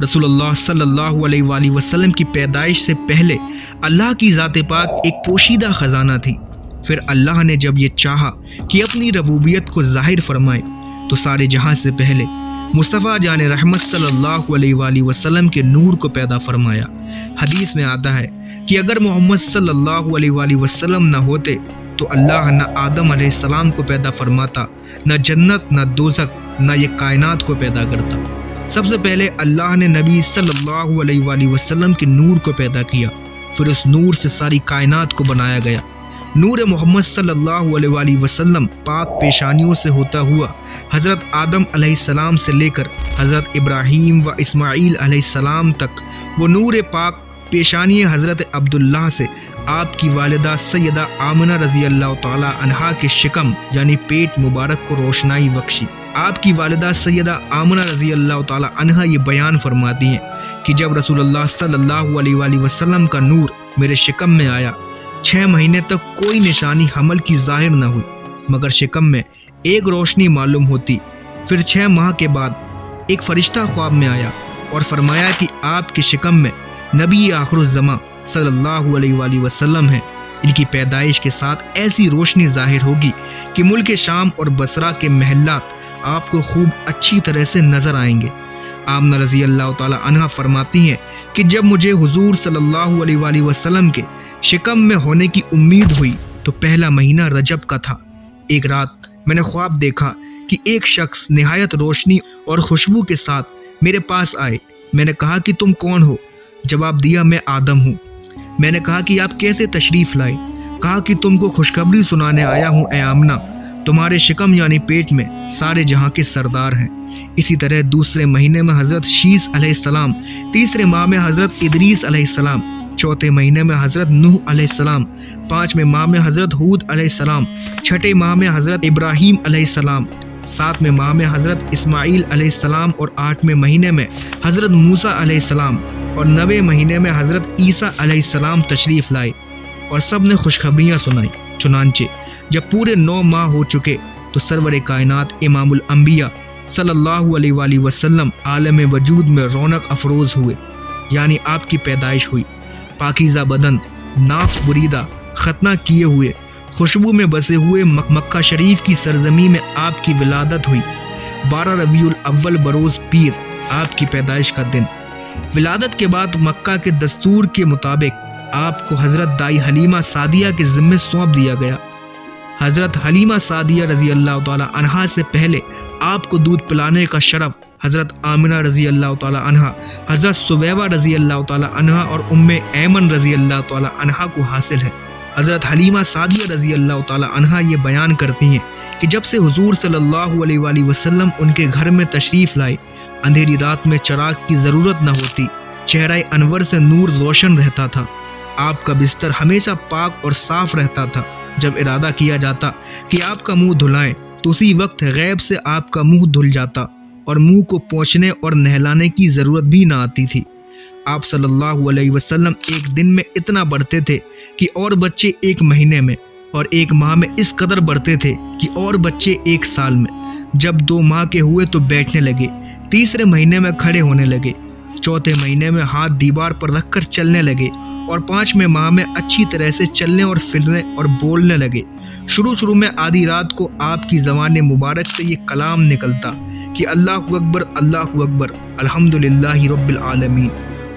رسول اللہ صلی اللہ علیہ وآلہ وسلم کی پیدائش سے پہلے اللہ کی ذات پاک ایک پوشیدہ خزانہ تھی۔ پھر اللہ نے جب یہ چاہا کہ اپنی ربوبیت کو ظاہر فرمائے تو سارے جہاں سے پہلے مصطفیٰ جان رحمت صلی اللہ علیہ وآلہ وسلم کے نور کو پیدا فرمایا۔ حدیث میں آتا ہے کہ اگر محمد صلی اللہ علیہ وآلہ وسلم نہ ہوتے تو اللہ نہ آدم علیہ السلام کو پیدا فرماتا، نہ جنت، نہ دوزخ، نہ یہ کائنات کو پیدا کرتا۔ سب سے پہلے اللہ نے نبی صلی اللہ علیہ وآلہ وسلم کے نور کو پیدا کیا، پھر اس نور سے ساری کائنات کو بنایا گیا۔ نور محمد صلی اللہ علیہ وآلہ وسلم پاک پیشانیوں سے ہوتا ہوا حضرت آدم علیہ السلام سے لے کر حضرت ابراہیم و اسماعیل علیہ السلام تک، وہ نور پاک پیشانی حضرت عبداللہ سے آپ کی والدہ سیدہ آمنہ رضی اللہ تعالی عنہا کے شکم یعنی پیٹ مبارک کو روشنائی بخشی۔ آپ کی والدہ سیدہ آمنہ رضی اللہ تعالی عنہا یہ بیان فرماتی ہیں کہ جب رسول اللہ صلی اللہ علیہ وآلہ وسلم کا نور میرے شکم میں آیا، 6 مہینے تک کوئی نشانی حمل کی ظاہر نہ ہوئی مگر شکم میں ایک روشنی معلوم ہوتی۔ پھر 6 ماہ کے بعد ایک فرشتہ خواب میں آیا اور فرمایا کہ آپ کے شکم میں نبی آخر الزماں صلی اللہ علیہ وآلہ وسلم ہیں۔ ان کی پیدائش کے ساتھ ایسی روشنی ظاہر ہوگی کہ ملک شام اور بصرہ کے محلات آپ کو خوب اچھی طرح سے نظر آئیں گے۔ آمنہ رضی اللہ تعالی عنہا فرماتی ہیں کہ جب مجھے حضور صلی اللہ علیہ وآلہ وسلم کے شکم میں ہونے کی امید ہوئی تو پہلا مہینہ رجب کا تھا۔ ایک رات میں نے خواب دیکھا کہ ایک شخص نہایت روشنی اور خوشبو کے ساتھ میرے پاس آئے۔ میں نے کہا کہ تم کون ہو؟ جواب دیا میں آدم ہوں۔ میں نے کہا کہ آپ کیسے تشریف لائے؟ کہا کہ تم کو خوشخبری سنانے آیا ہوں اے آمنہ، تمہارے شکم یعنی پیٹ میں سارے جہاں کے سردار ہیں۔ اسی طرح دوسرے مہینے میں حضرت شیس علیہ السلام، تیسرے ماہ میں حضرت ادریس علیہ السلام، چوتھے مہینے میں حضرت نوح علیہ السلام، 5ویں ماہ میں حضرت ہود علیہ السلام، 6ٹھے ماہ میں حضرت ابراہیم علیہ السلام، 7ویں ماہ میں حضرت اسماعیل علیہ السلام اور 8ویں مہینے میں حضرت موسیٰ علیہ السلام اور 9ویں مہینے میں حضرت عیسیٰ علیہ السلام تشریف لائے اور سب نے خوشخبریاں سنائی۔ چنانچہ جب پورے 9 ماہ ہو چکے تو سرور کائنات امام الانبیاء صلی اللہ علیہ وآلہ وسلم عالم وجود میں رونق افروز ہوئے، یعنی آپ کی پیدائش ہوئی۔ پاکیزہ بدن، ناف بریدہ، ختنہ کیے ہوئے، خوشبو میں بسے ہوئے مکہ شریف کی سرزمین میں آپ کی ولادت ہوئی۔ 12 ربیع الاول بروز پیر آپ کی پیدائش کا دن۔ ولادت کے بعد مکہ کے دستور کے مطابق آپ کو حضرت دائی حلیمہ سعدیہ کے ذمے سونپ دیا گیا۔ حضرت حلیمہ سعدیہ رضی اللہ تعالی عنہا سے پہلے آپ کو دودھ پلانے کا شرف حضرت آمنہ رضی اللہ تعالی عنہا، حضرت سویبہ رضی اللہ تعالی عنہا اور ام ایمن رضی اللہ تعالی عنہا کو حاصل ہے۔ حضرت حلیمہ سعدیہ رضی اللہ تعالی عنہا یہ بیان کرتی ہیں کہ جب سے حضور صلی اللہ علیہ وآلہ وسلم ان کے گھر میں تشریف لائے، اندھیری رات میں چراغ کی ضرورت نہ ہوتی، چہرہ انور سے نور روشن رہتا تھا، آپ کا بستر ہمیشہ پاک اور صاف رہتا تھا۔ جب ارادہ کیا جاتا کہ آپ کا منہ دھلائیں تو اسی وقت غیب سے آپ کا منہ دھل جاتا اور منہ کو پوچھنے اور نہلانے کی ضرورت بھی نہ آتی تھی۔ آپ صلی اللہ علیہ وسلم ایک دن میں اتنا بڑھتے تھے کہ اور بچے 1 مہینے میں، اور 1 ماہ میں اس قدر بڑھتے تھے کہ اور بچے 1 سال میں۔ جب 2 ماہ کے ہوئے تو بیٹھنے لگے، تیسرے مہینے میں کھڑے ہونے لگے، چوتھے مہینے میں ہاتھ دیوار پر رکھ کر چلنے لگے، اور 5ویں ماہ میں اچھی طرح سے چلنے اور پھرنے اور بولنے لگے۔ شروع میں آدھی رات کو آپ کی زبان مبارک سے یہ کلام نکلتا کہ اللہ اکبر، اللہ اکبر، الحمدللہ رب العالمین۔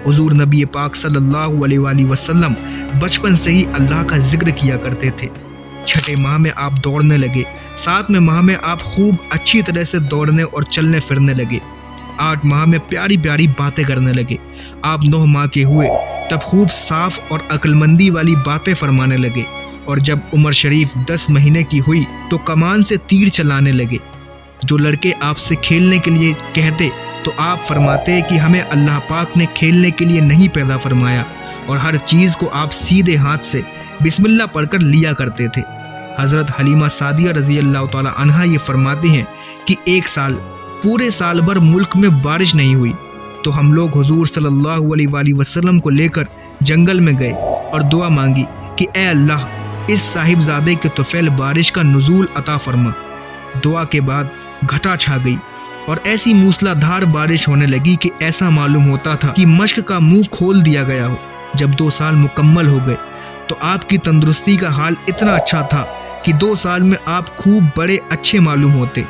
حضور نبی پاک صلی اللہ علیہ وآلہ وسلم بچپن سے ہی اللہ کا ذکر کیا کرتے تھے۔ 6ٹھے ماہ میں آپ دوڑنے لگے، 7ویں ماہ میں آپ خوب اچھی طرح سے دوڑنے اور چلنے پھرنے لگے، 8 ماہ میں پیاری پیاری باتیں کرنے لگے۔ آپ 9 ماہ کے ہوئے تب خوب صاف اور عقل مندی والی باتیں فرمانے لگے، اور جب عمر شریف 10 مہینے کی ہوئی تو کمان سے تیر چلانے لگے۔ جو لڑکے آپ سے کھیلنے کے لیے کہتے تو آپ فرماتے کہ ہمیں اللہ پاک نے کھیلنے کے لیے نہیں پیدا فرمایا، اور ہر چیز کو آپ سیدھے ہاتھ سے بسم اللہ پڑھ کر لیا کرتے تھے۔ حضرت حلیمہ سعدیہ رضی اللہ تعالی عنہا یہ فرماتی ہیں کہ 1 سال پورے سال بھر ملک میں بارش نہیں ہوئی تو ہم لوگ حضور صلی اللہ علیہ وآلہ وسلم کو لے کر جنگل میں گئے اور دعا مانگی کہ اے اللہ اس صاحبزادے کے طفیل بارش کا نزول عطا فرما۔ دعا کے بعد گھٹا چھا گئی اور ایسی موسلادھار بارش ہونے لگی کہ ایسا معلوم ہوتا تھا کہ مشق کا منہ کھول دیا گیا ہو۔ جب 2 سال مکمل ہو گئے تو آپ کی تندرستی کا حال اتنا اچھا تھا کہ 2 سال میں آپ خوب بڑے اچھے معلوم ہوتے۔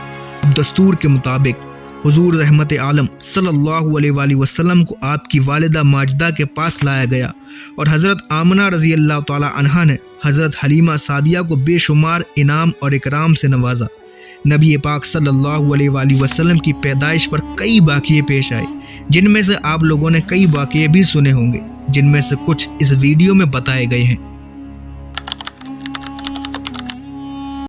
دستور کے مطابق حضور رحمت عالم صلی اللہ علیہ وآلہ وسلم کو آپ کی والدہ ماجدہ کے پاس لایا گیا اور حضرت آمنہ رضی اللہ تعالی عنہا نے حضرت حلیمہ سعدیہ کو بے شمار انعام اور اکرام سے نوازا۔ نبی پاک صلی اللہ علیہ وآلہ وسلم کی پیدائش پر کئی واقعے پیش آئے، جن میں سے آپ لوگوں نے کئی واقعے بھی سنے ہوں گے، جن میں سے کچھ اس ویڈیو میں بتائے گئے ہیں۔